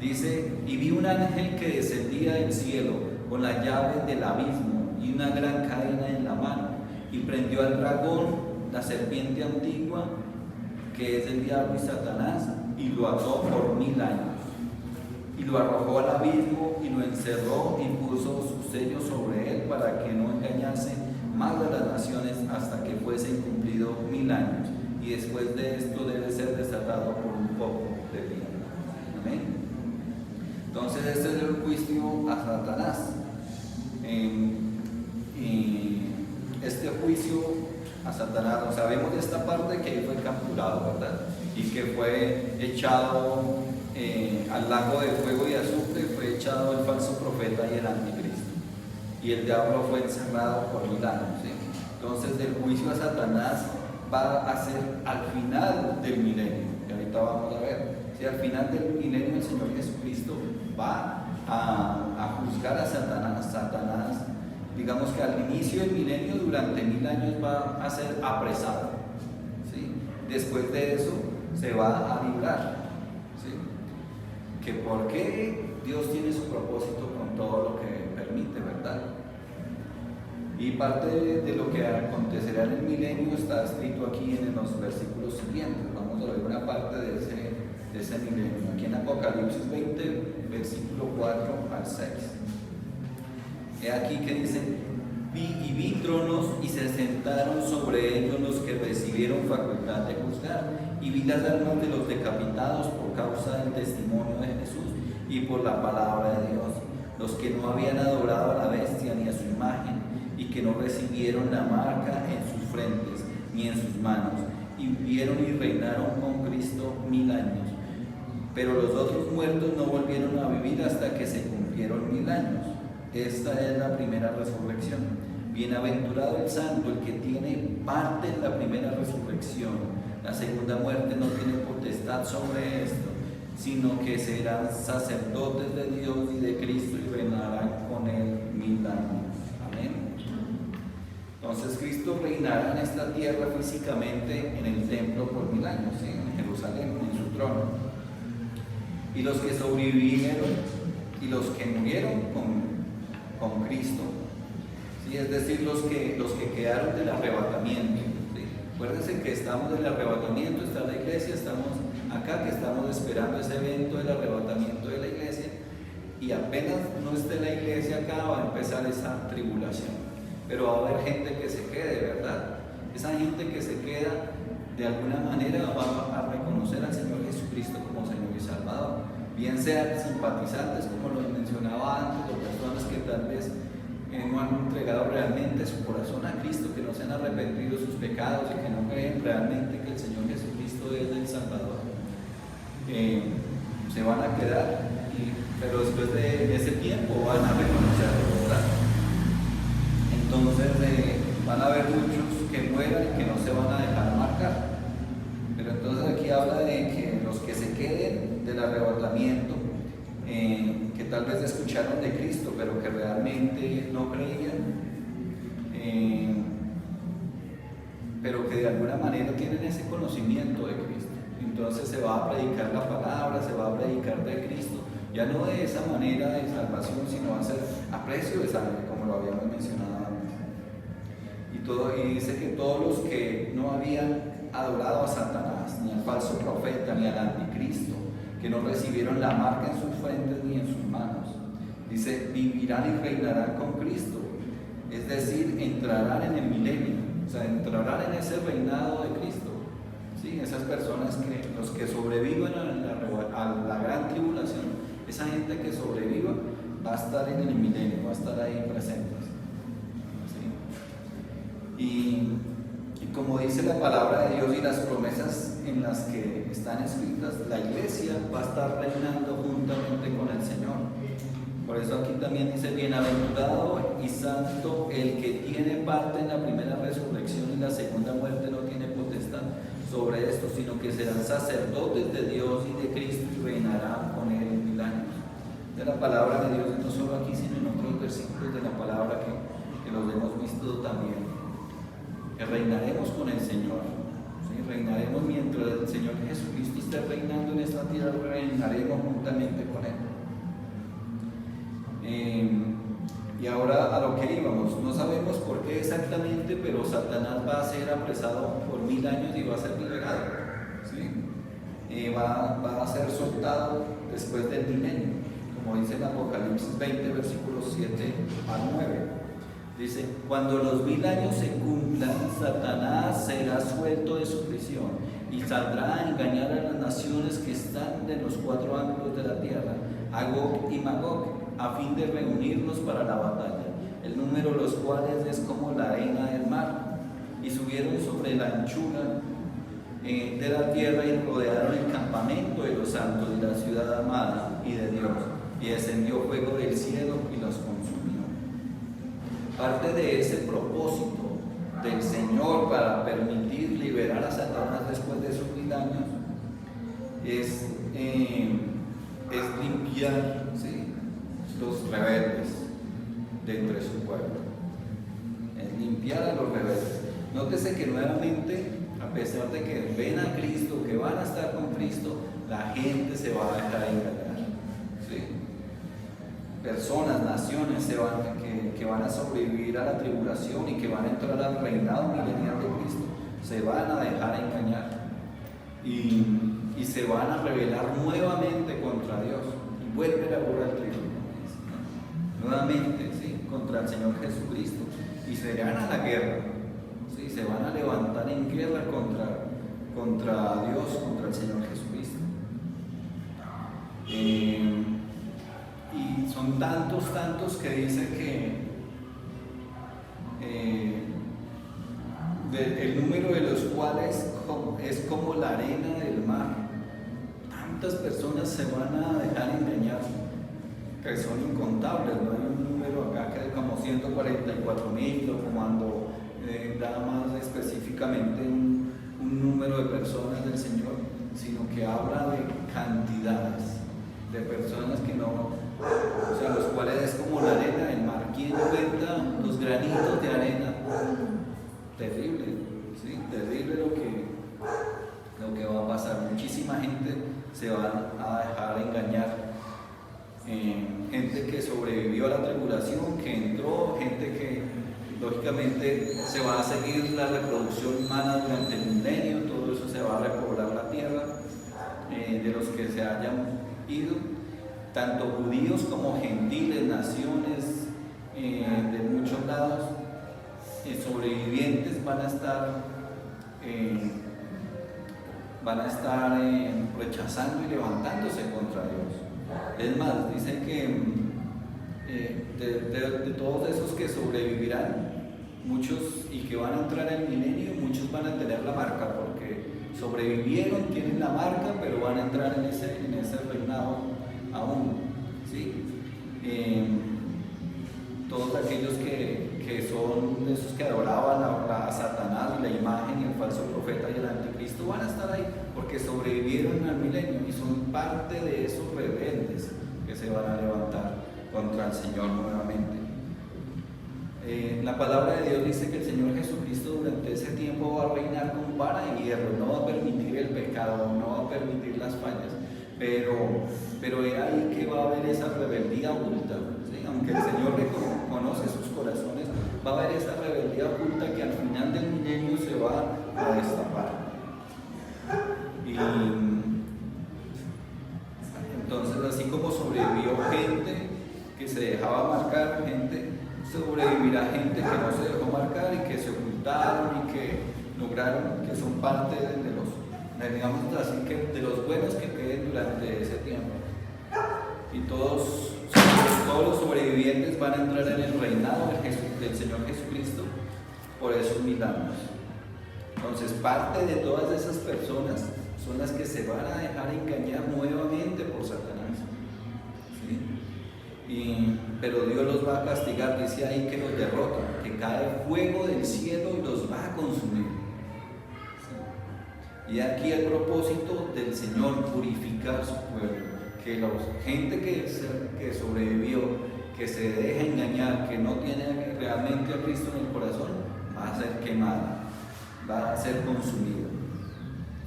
A: Dice: y vi un ángel que descendía del cielo con la llave del abismo y una gran cadena en la mano, y prendió al dragón, la serpiente antigua, que es el diablo y Satanás, y lo ató por 1000 años, y lo arrojó al abismo y lo encerró y puso su sello sobre él para que no engañase más de las naciones hasta que fuesen cumplidos 1000 años, y después de esto debe ser desatado por un poco de tiempo. Amén. Entonces este es el juicio a Satanás. Este juicio a Satanás, sabemos de esta parte que él fue capturado, ¿verdad? Y que fue echado al lago de fuego y azufre, fue echado el falso profeta y el anticristo. Y el diablo fue encerrado por 1000 años, ¿sí? Entonces el juicio a Satanás va a ser al final del milenio, que ahorita vamos a ver. Si al final del milenio el Señor Jesucristo va a juzgar a Satanás. Satanás, digamos que al inicio del milenio, durante 1000 años va a ser apresado, ¿sí? Después de eso se va a librar, ¿sí? Que por qué Dios tiene su propósito con todo lo que permite, ¿verdad? Y parte de lo que acontecerá en el milenio está escrito aquí en los versículos siguientes. Vamos a ver una parte de ese milenio, aquí en Apocalipsis 20, versículo 4 al 6. He aquí que dice: vi tronos y se sentaron sobre ellos los que recibieron facultad de juzgar, y vi las almas de los decapitados por causa del testimonio de Jesús y por la palabra de Dios, los que no habían adorado a la bestia ni a su imagen, y que no recibieron la marca en sus frentes ni en sus manos, y vivieron y reinaron con Cristo 1000 años. Pero los otros muertos no volvieron a vivir hasta que se cumplieron 1000 años. Esta es la primera resurrección. Bienaventurado el santo, el que tiene parte en la primera resurrección. La segunda muerte no tiene potestad sobre esto, sino que serán sacerdotes de Dios y de Cristo y reinarán con él 1000 años. Amén. Entonces Cristo reinará en esta tierra físicamente en el templo por 1000 años, ¿sí? En Jerusalén, en su trono. Y los que sobrevivieron y los que murieron con Cristo, ¿sí? Es decir, los que quedaron del arrebatamiento, ¿sí? Acuérdense que estamos en el arrebatamiento, está la iglesia, estamos acá que estamos esperando ese evento del arrebatamiento de la iglesia, y apenas no esté la iglesia acá va a empezar esa tribulación, pero va a haber gente que se quede, ¿verdad? Esa gente que se queda de alguna manera va a reconocer al Señor Jesucristo como Señor y Salvador, bien sean simpatizantes, como lo mencionaba antes, o personas que tal vez no han entregado realmente su corazón a Cristo, que no se han arrepentido de sus pecados y que no creen realmente que el Señor Jesucristo es el Salvador. Se van a quedar, pero después de ese tiempo van a reconocerlo, ¿verdad? Entonces van a haber muchos que mueran tal vez escucharon de Cristo, pero que realmente no creían, pero que de alguna manera tienen ese conocimiento de Cristo. Entonces se va a predicar la palabra, se va a predicar de Cristo, ya no de esa manera de salvación, sino va a ser a precio de sangre, como lo habíamos mencionado antes. Y dice que todos los que no habían adorado a Satanás, ni al falso profeta, ni al anticristo, que no recibieron la marca en sus frentes ni en sus manos, dice, vivirán y reinarán con Cristo, es decir, entrarán en el milenio, o sea, entrarán en ese reinado de Cristo. ¿Sí? Esas personas los que sobrevivan a la gran tribulación, esa gente que sobreviva va a estar en el milenio, va a estar ahí presente. ¿Sí? Y como dice la palabra de Dios y las promesas en las que están escritas, la iglesia va a estar reinando juntamente con el Señor. Por eso aquí también dice, bienaventurado y santo el que tiene parte en la primera resurrección y la segunda muerte no tiene potestad sobre esto, sino que serán sacerdotes de Dios y de Cristo y reinarán con él 1000 años. De la palabra de Dios, no solo aquí, sino en otros versículos de la palabra que los hemos visto también. Que reinaremos con el Señor. ¿Sí? Reinaremos mientras el Señor Jesucristo esté reinando en esta tierra, reinaremos juntamente con él. Y ahora a lo que íbamos, no sabemos por qué exactamente, pero Satanás va a ser apresado por 1000 años y va a ser liberado. ¿Sí? Va a ser soltado después del milenio, como dice en Apocalipsis 20, versículos 7 al 9. Dice, cuando los 1000 años se cumplan, Satanás será suelto de su prisión y saldrá a engañar a las naciones que están de los 4 ángulos de la tierra, a Gog y Magog, a fin de reunirlos para la batalla, el número de los cuales es como la arena del mar. Y subieron sobre la anchura de la tierra y rodearon el campamento de los santos y la ciudad amada y de Dios, y descendió fuego del cielo y los consumió. Parte de ese propósito del Señor para permitir liberar a Satanás después de esos 1000 años es limpiar, ¿sí?, los rebeldes de entre su pueblo. Es limpiar a los rebeldes. Nótese que nuevamente, a pesar de que ven a Cristo, que van a estar con Cristo, la gente se va a dejar engañar. ¿Sí? Personas, naciones que van a sobrevivir a la tribulación y que van a entrar al reinado milenial de Cristo, se van a dejar engañar y se van a rebelar nuevamente contra Dios y vuelve la burra al trigo. Nuevamente, ¿sí?, contra el Señor Jesucristo, y se gana la guerra, ¿sí?, se van a levantar en guerra contra Dios, contra el Señor Jesucristo. Y son tantos que dice que el número de los cuales es como la arena del mar. Tantas personas se van a dejar engañar, que son incontables. No hay un número acá que es como 144,000, o cuando da más específicamente un número de personas del Señor, sino que habla de cantidades de personas que no, o sea, los cuales es como la arena del mar. ¿Quién cuenta los granitos de arena? Terrible, ¿sí? Terrible lo que va a pasar. Muchísima gente se va a dejar engañar. Gente que sobrevivió a la tribulación, que entró, gente que lógicamente se va a seguir la reproducción humana durante el milenio, todo eso se va a repoblar la tierra, de los que se hayan ido, tanto judíos como gentiles, naciones de muchos lados, sobrevivientes van a estar rechazando y levantándose contra Dios. Es más, dice que de todos esos que sobrevivirán, muchos y que van a entrar en el milenio, muchos van a tener la marca, porque sobrevivieron, tienen la marca, pero van a entrar en ese reinado aún, ¿sí? Todos aquellos que son esos que adoraban a Satanás y la imagen y el falso profeta y el anticristo van a estar ahí porque sobrevivieron al milenio y son parte de esos rebeldes, que se van a levantar contra el Señor nuevamente. La palabra de Dios dice que el Señor Jesucristo durante ese tiempo va a reinar con vara y hierro, no va a permitir el pecado, no va a permitir las fallas, pero es ahí que va a haber esa rebeldía oculta, ¿sí? Aunque el Señor conoce sus corazones, va a haber esa rebeldía oculta que al final del milenio se va a destapar. Y entonces, así como sobrevivió gente que se dejaba marcar, sobrevivirá gente que no se dejó marcar y que se ocultaron y que lograron, que son parte digamos así, que de los buenos que queden durante ese tiempo. Y todos los sobrevivientes van a entrar en el reinado del Señor Jesucristo por esos milagros. Entonces, parte de todas esas personas son las que se van a dejar engañar nuevamente por Satanás, ¿sí? Pero Dios los va a castigar, dice ahí que los derrota, que cae fuego del cielo y los va a consumir, ¿sí? Y aquí el propósito del Señor, purificar su pueblo, que la gente que sobrevivió, que se deja engañar, que no tiene realmente a Cristo en el corazón, va a ser quemada, va a ser consumida,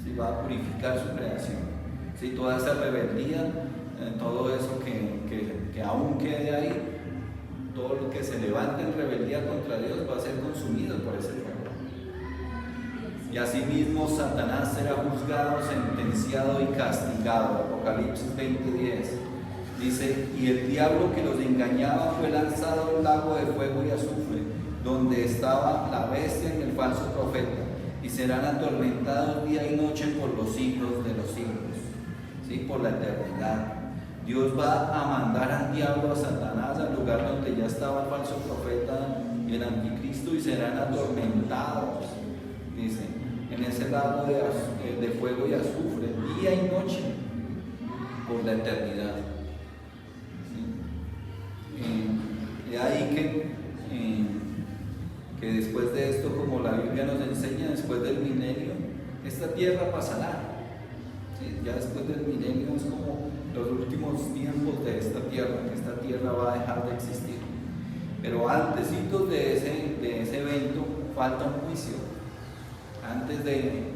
A: ¿sí? Va a purificar su creación, ¿sí? Toda esa rebeldía, todo eso que aún quede ahí, todo lo que se levante en rebeldía contra Dios va a ser consumido por ese fuego. Y asimismo Satanás será juzgado, sentenciado y castigado. Apocalipsis 20:10 dice: y el diablo que los engañaba fue lanzado al lago de fuego y azufre, donde estaba la bestia y el falso profeta, y serán atormentados día y noche por los siglos de los siglos, ¿sí? Por la eternidad. Dios va a mandar al diablo, a Satanás, al lugar donde ya estaba el falso profeta y el anticristo, y serán atormentados, dice, en ese lago de fuego y azufre, día y noche, por la eternidad. ¿Sí? Y ahí que después de esto, como la Biblia nos enseña, después del milenio, esta tierra pasará. ¿Sí? Ya después del milenio es como los últimos tiempos de esta tierra, que esta tierra va a dejar de existir. Pero antesitos de ese evento falta un juicio. Antes de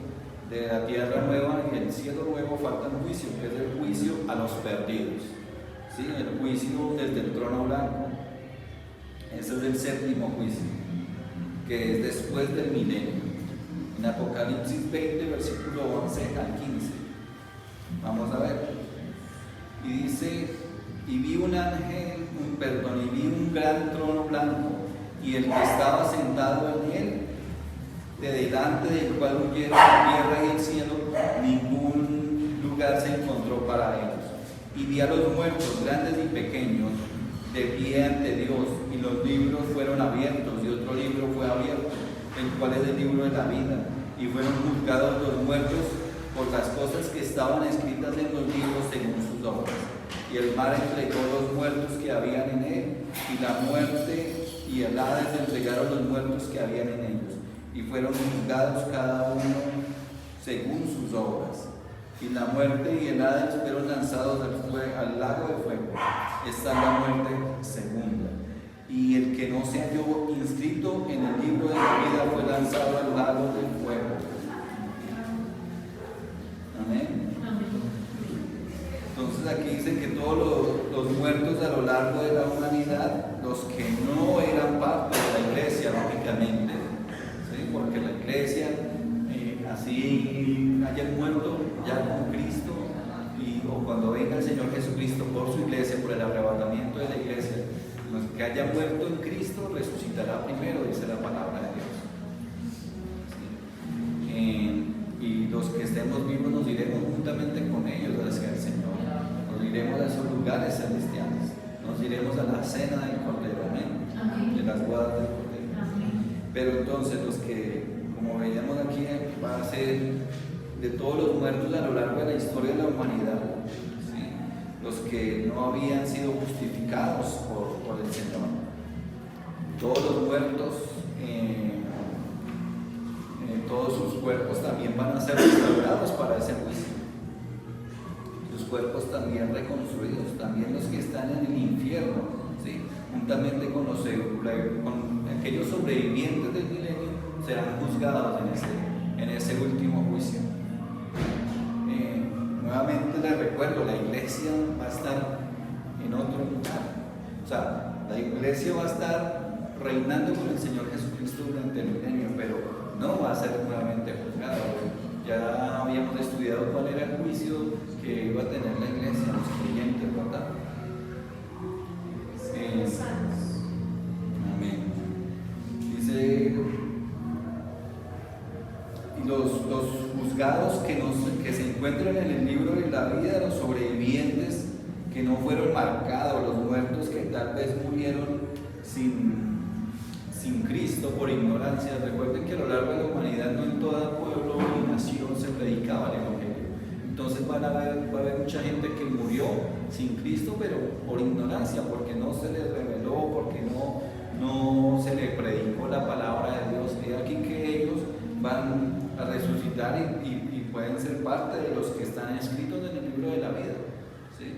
A: la tierra nueva y el cielo nuevo falta un juicio, que es el juicio a los perdidos, ¿sí? El juicio desde el trono blanco. Ese es el séptimo juicio, que es después del milenio. En Apocalipsis 20, versículo 11 al 15. Vamos a ver. Y dice: y vi un gran trono blanco, y el que estaba sentado en él, de delante del cual huyeron la tierra y el cielo, ningún lugar se encontró para ellos. Y vi a los muertos, grandes y pequeños, de pie ante Dios, y los libros fueron abiertos, y otro libro fue abierto, el cual es el libro de la vida, y fueron juzgados los muertos por las cosas que estaban escritas en los libros según sus obras. Y el mar entregó los muertos que habían en él, y la muerte y el Hades entregaron los muertos que habían en ellos, y fueron juzgados cada uno según sus obras. Y la muerte y el Hades fueron lanzados al lago de fuego. Esta es la muerte segunda. Y el que no se halló inscrito en el libro de la vida fue lanzado al lago del fuego. Amén. Entonces aquí dice que todos los muertos a lo largo de la humanidad, los que no eran parte de la iglesia, lógicamente, ¿sí? Porque la iglesia, así hayan muerto ya con Cristo, o cuando venga el Señor Jesucristo por su iglesia, por el arrebatamiento de la iglesia, los que hayan muerto en Cristo resucitará primero, dice la palabra de Dios. ¿Sí? Y los que estemos vivos nos iremos juntamente con ellos hacia el Señor, nos iremos a esos lugares celestiales, nos iremos a la cena del Cordero, amén, de las bodas del Cordero. Amén. Pero entonces los que, como veíamos aquí, va a ser de todos los muertos a lo largo de la historia de la humanidad, ¿sí? Los que no habían sido justificados por el Señor, todos los muertos, todos sus cuerpos también van a ser restaurados para ese juicio. Sus cuerpos también reconstruidos, también los que están en el infierno, ¿sí? Juntamente con aquellos sobrevivientes del milenio, serán juzgados en ese último juicio. Nuevamente les recuerdo, la iglesia va a estar en otro lugar. O sea, la iglesia va a estar reinando con el Señor Jesucristo durante el milenio, pero no va a ser nuevamente juzgada. Ya habíamos estudiado cuál era el juicio que iba a tener la iglesia, los creyentes, ¿verdad? Amén. Dice, y los juzgados que se encuentran en el libro de la vida, los sobrevivientes que no fueron marcados, los muertos que tal vez murieron sin Cristo por ignorancia. Recuerden que a lo largo de la humanidad no en todo pueblo y nación se predicaba el Evangelio. Entonces va a haber mucha gente que murió sin Cristo, pero por ignorancia, porque no se les reveló, porque no se les predicó la palabra de Dios. Y aquí que ellos van a resucitar y pueden ser parte de los que están escritos en el libro de la vida, ¿sí?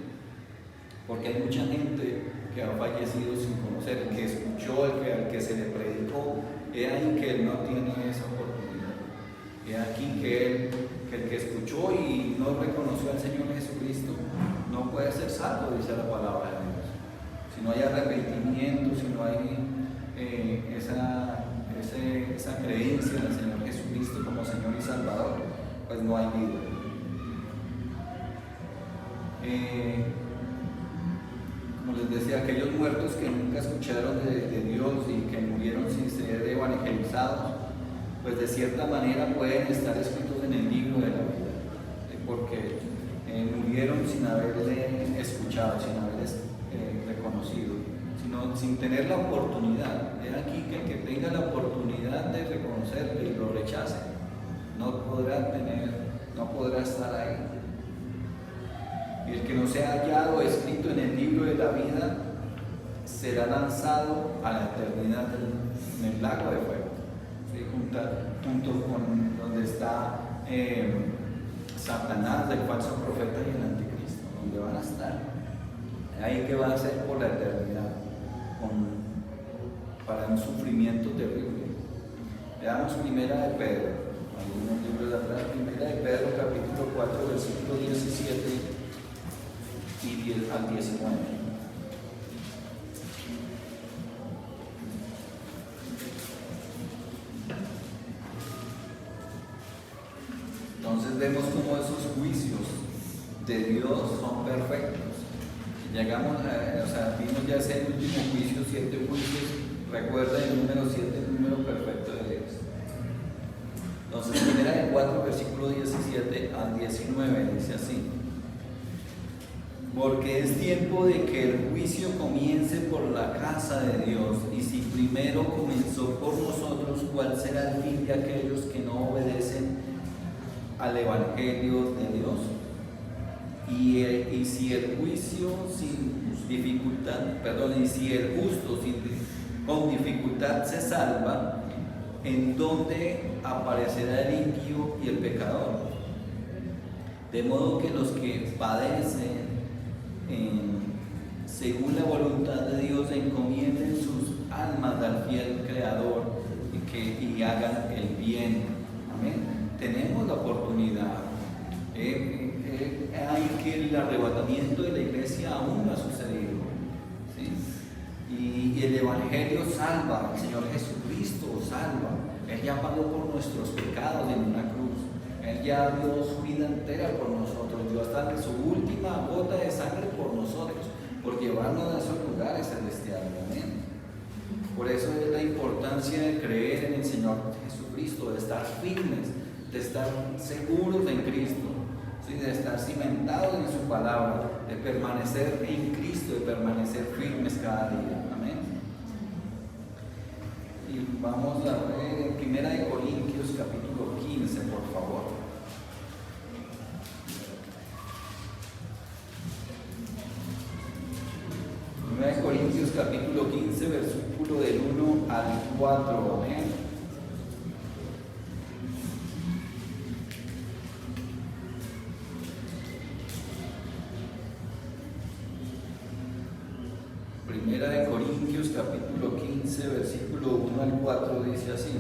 A: Porque hay mucha gente que ha fallecido sin conocer, el que escuchó, al que se le predicó. He ahí que él no tiene esa oportunidad. He aquí que el que escuchó y no reconoció al Señor Jesucristo no puede ser salvo, dice la palabra de Dios. Si no hay arrepentimiento, si no hay esa creencia en el Señor Jesucristo como Señor y Salvador, pues no hay vida. Como les decía, aquellos muertos que nunca escucharon de Dios y que murieron sin ser evangelizados, pues de cierta manera pueden estar escritos en el libro de la vida, porque murieron sin haberle escuchado, sin haberle reconocido, sin tener la oportunidad. Es aquí que el que tenga la oportunidad de reconocerle y lo rechace, no podrá estar ahí. Y el que no sea hallado escrito en el libro de la vida será lanzado a la eternidad en el lago de fuego, ¿sí? Junto con donde está Satanás, el falso profeta y el anticristo, donde van a estar. Ahí que va a ser por la eternidad, para un sufrimiento terrible. Veamos Primera de Pedro, algunos libros de atrás. Primera de Pedro, capítulo 4, versículo 17 y 10 al 19. Entonces vemos cómo esos juicios de Dios son perfectos. Llegamos vimos ya ese último juicio, 7 juicios. Recuerda el número 7, el número perfecto de Dios. Entonces, primera de 4, versículo 17 al 19, dice así: porque es tiempo de que el juicio comience por la casa de Dios, y si primero comenzó por nosotros, ¿cuál será el fin de aquellos que no obedecen al Evangelio de Dios? Y si el juicio sin dificultad, y si el justo con dificultad se salva, ¿en dónde aparecerá el impío y el pecador? De modo que los que padecen según la voluntad de Dios encomienden sus almas al fiel Creador y hagan el bien. Amén. Tenemos la oportunidad. Hay que el arrebatamiento de la iglesia aún no ha sucedido, ¿sí? Y el Evangelio salva, el Señor Jesucristo salva. Él ya pagó por nuestros pecados en una cruz. Él ya dio su vida entera por nosotros, dio hasta su última gota de sangre por nosotros, por llevarnos a esos lugares celestiales. Amén. Por eso es la importancia de creer en el Señor Jesucristo, de estar firmes, de estar seguros en Cristo, ¿sí? De estar cimentados en su palabra, de permanecer en Cristo, de permanecer firmes cada día. Amén. Y vamos a ver en Primera de Corintios capítulo 15, por favor. Primera de Corintios capítulo 15, versículo del 1 al 4. Amén. Primera de Corintios capítulo 15, versículo 1 al 4 dice así: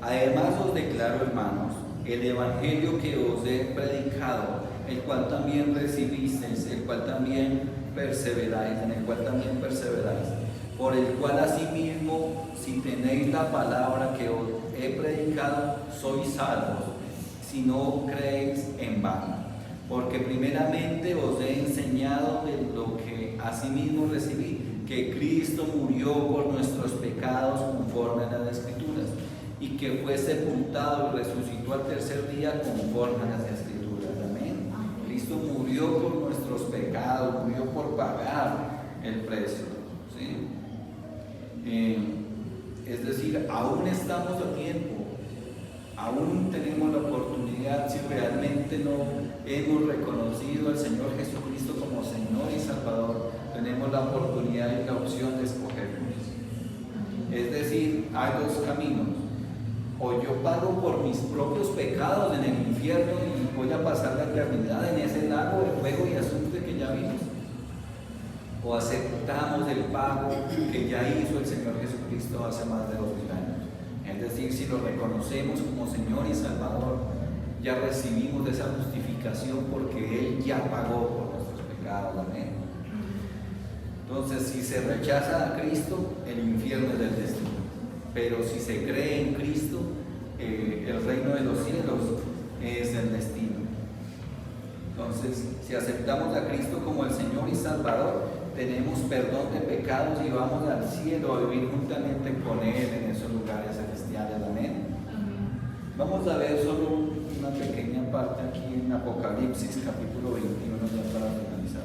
A: además os declaro, hermanos, el evangelio que os he predicado, el cual también recibisteis, el cual también perseveráis, en el cual también perseveráis, por el cual asimismo, si tenéis la palabra que os he predicado, sois salvos, si no creéis en vano. Porque primeramente os he enseñado de lo que asimismo recibí, que Cristo murió por nuestros pecados conforme a las Escrituras, y que fue sepultado y resucitó al tercer día conforme a las Escrituras. Amén. Cristo murió por nuestros pecados, murió por pagar el precio, ¿sí? Es decir, aún estamos a tiempo, aún tenemos la oportunidad, si realmente no hemos reconocido al Señor Jesucristo como Señor y Salvador, tenemos la oportunidad y la opción de escogerlo. Es decir, hay dos caminos: o yo pago por mis propios pecados en el infierno y voy a pasar la eternidad en ese lago de fuego y azufre que ya vimos, o aceptamos el pago que ya hizo el Señor Jesucristo hace más de 2000 años. Es decir, si lo reconocemos como Señor y Salvador, ya recibimos esa justificación porque Él ya pagó por nuestros pecados. Amén. Entonces, si se rechaza a Cristo, el infierno es el destino. Pero si se cree en Cristo, el reino de los cielos es el destino. Entonces, si aceptamos a Cristo como el Señor y Salvador, tenemos perdón de pecados y vamos al cielo a vivir juntamente con Él en esos lugares celestiales. Amén. Vamos a ver solo una pequeña parte aquí en Apocalipsis capítulo 21 ya para finalizar.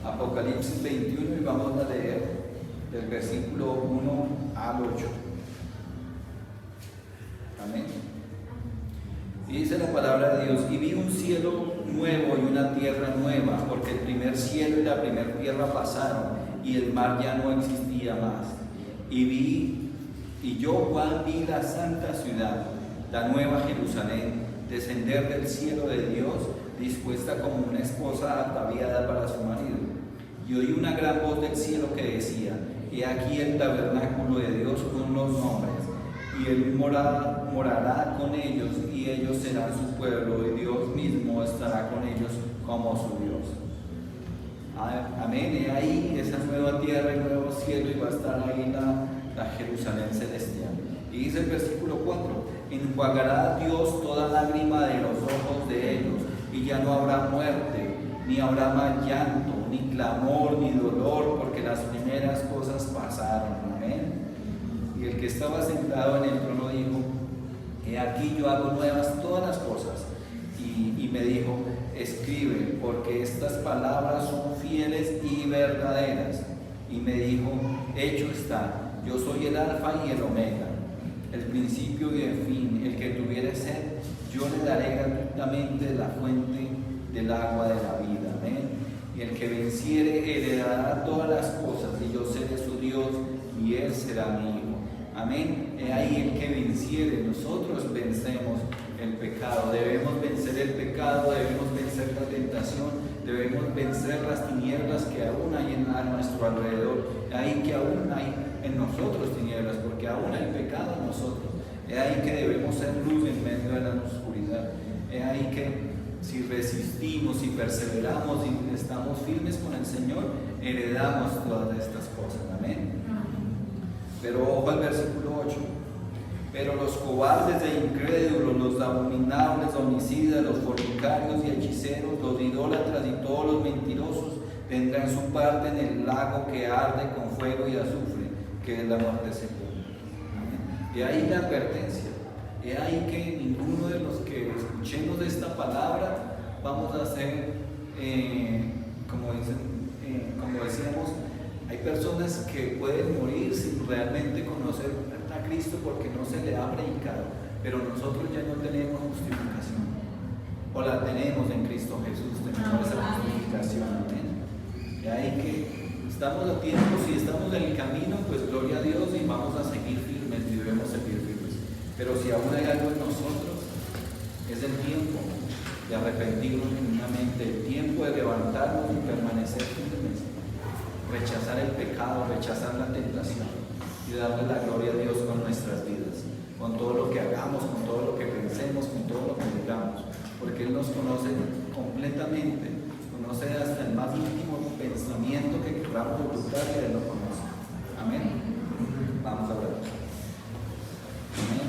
A: Apocalipsis 21 y vamos a leer del versículo 1 al 8. Amén. Y dice la palabra de Dios: y vi un cielo nuevo y una tierra nueva, porque el primer cielo y la primera tierra pasaron y el mar ya no existía más. Y yo, Juan, vi la santa ciudad, la nueva Jerusalén, descender del cielo de Dios, dispuesta como una esposa ataviada para su marido. Y oí una gran voz del cielo que decía: he aquí el tabernáculo de Dios con los hombres, y Él morará con ellos, y ellos serán su pueblo, y Dios mismo estará con ellos como su Dios. Amén. Y ahí esa nueva tierra y nuevo cielo, y va a estar ahí la Jerusalén celestial. Y dice el versículo 4: enjuagará Dios toda lágrima de los ojos de ellos, y ya no habrá muerte, ni habrá más llanto, ni clamor, ni dolor, porque las primeras cosas pasaron. Amén. Y el que estaba sentado en el trono dijo: he aquí yo hago nuevas todas las cosas. Y me dijo: escribe, porque estas palabras son fieles y verdaderas. Y me dijo: hecho está, yo soy el alfa y el omega, el principio y el fin. El que tuviere sed, yo le daré gratuitamente la fuente del agua de la vida. Amén. Y el que venciere heredará todas las cosas, y yo seré su Dios, y él será mi hijo. Amén. He ahí el que venciere. Nosotros vencemos el pecado. Debemos vencer el pecado, debemos vencer la tentación, debemos vencer las tinieblas que aún hay a nuestro alrededor. Ahí que aún hay en nosotros tinieblas, porque aún hay pecado en nosotros. He ahí que debemos ser luz en medio de la oscuridad. He ahí que si resistimos y perseveramos y estamos firmes con el Señor, heredamos todas estas cosas. Amén. Pero ojo al versículo 8: pero los cobardes e incrédulos, los abominables, homicidas, los fornicarios y hechiceros, los idólatras y todos los mentirosos tendrán su parte en el lago que arde con fuego y azufre, que es la muerte segunda. Y ahí la advertencia. Y ahí que ninguno de los que escuchemos esta palabra vamos a ser, como decíamos, hay personas que pueden morir sin realmente conocer a Cristo porque no se le ha predicado, pero nosotros ya no tenemos justificación, o la tenemos en Cristo Jesús, tenemos esa justificación. Amén. Y ahí que estamos a tiempo, si estamos en el camino, pues gloria a Dios y vamos a seguir firmes y debemos seguir firmes. Pero si aún hay algo en nosotros, es el tiempo de arrepentirnos genuinamente, el tiempo de levantarnos y permanecer firmes. rechazar el pecado, rechazar la tentación y darle la gloria a Dios con nuestras vidas, con todo lo que hagamos, con todo lo que pensemos, con todo lo que digamos, porque Él nos conoce completamente, conoce hasta el más íntimo pensamiento que queramos ocultar, y Él lo conoce. Amén. Vamos a orar. Amén.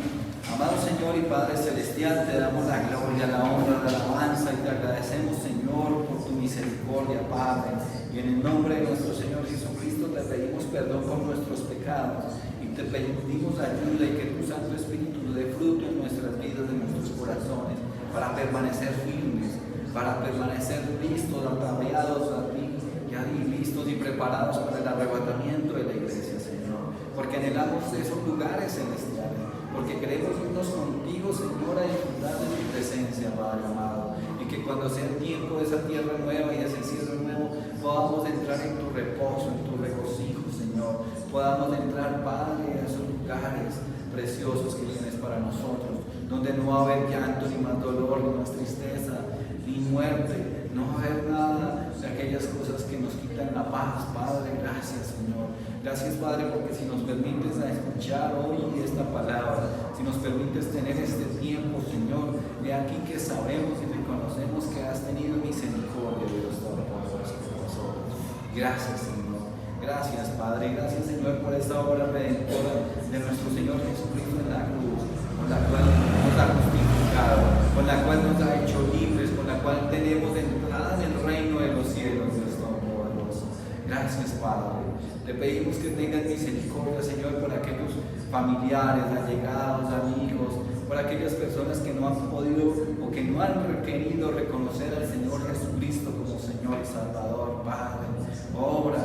A: Amado Señor y Padre Celestial, te damos la gloria, la honra, la alabanza y te agradecemos, Señor, por tu misericordia, Padre. Y en el nombre de nuestro Señor Jesucristo te pedimos perdón por nuestros pecados y te pedimos ayuda y que tu Santo Espíritu nos dé fruto en nuestras vidas, en nuestros corazones, para permanecer firmes, para permanecer listos, ataviados a ti, ya listos y preparados para el arrebatamiento de la iglesia, Señor. Porque anhelamos esos lugares celestiales, porque queremos irnos contigo, Señor, a disfrutar de tu presencia, Padre amado, y que cuando sea el tiempo de esa tierra nueva y de ese cielo nuevo, podamos entrar en tu reposo, en tu regocijo, Señor. Podamos entrar, Padre, a esos lugares preciosos que tienes para nosotros, donde no va a haber llanto, ni más dolor, ni más tristeza, ni muerte, no va a haber nada de aquellas cosas que nos quitan la paz, Padre. Gracias, Señor. Gracias, Padre, porque si nos permites escuchar hoy esta palabra, si nos permites tener este tiempo, Señor, de aquí que sabemos y reconocemos que has tenido misericordia, Dios Todopoderoso, con nosotros. Gracias, Señor. Gracias, Padre. Gracias, Señor, por esta obra redentora de nuestro Señor Jesucristo en la cruz, con la cual nos ha justificado, con la cual nos ha hecho libres, con la cual tenemos entrada en el reino de los cielos, Dios Todopoderoso. Gracias, Padre. Te pedimos que tengas misericordia, Señor, por aquellos familiares, allegados, amigos, por aquellas personas que no han podido o que no han querido reconocer al Señor Jesucristo como Señor y Salvador. Padre, obra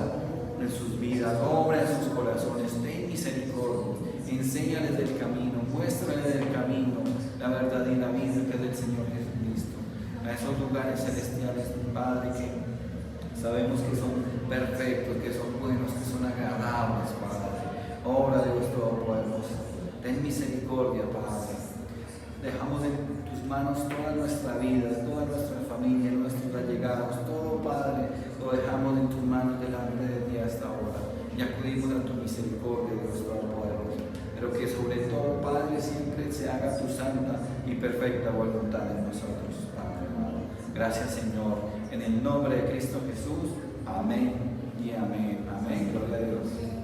A: en sus vidas, obra en sus corazones, ten misericordia, enséñales del camino, muéstrales del camino, la verdad y la vida que es del Señor Jesucristo, a esos lugares celestiales, Padre, que sabemos que son perfectos, que son buenos, que son agradables, Padre. Obra de Dios Todopoderoso, ten misericordia, Padre. Dejamos en tus manos toda nuestra vida, toda nuestra familia, nuestros allegados, todo, Padre, lo dejamos en tus manos delante de ti hasta ahora. Y acudimos a tu misericordia, Dios Todopoderoso. Pero que sobre todo, Padre, siempre se haga tu santa y perfecta voluntad en nosotros, Padre amado. Gracias, Señor. En el nombre de Cristo Jesús. Amén y amén. Amén. Gloria a Dios.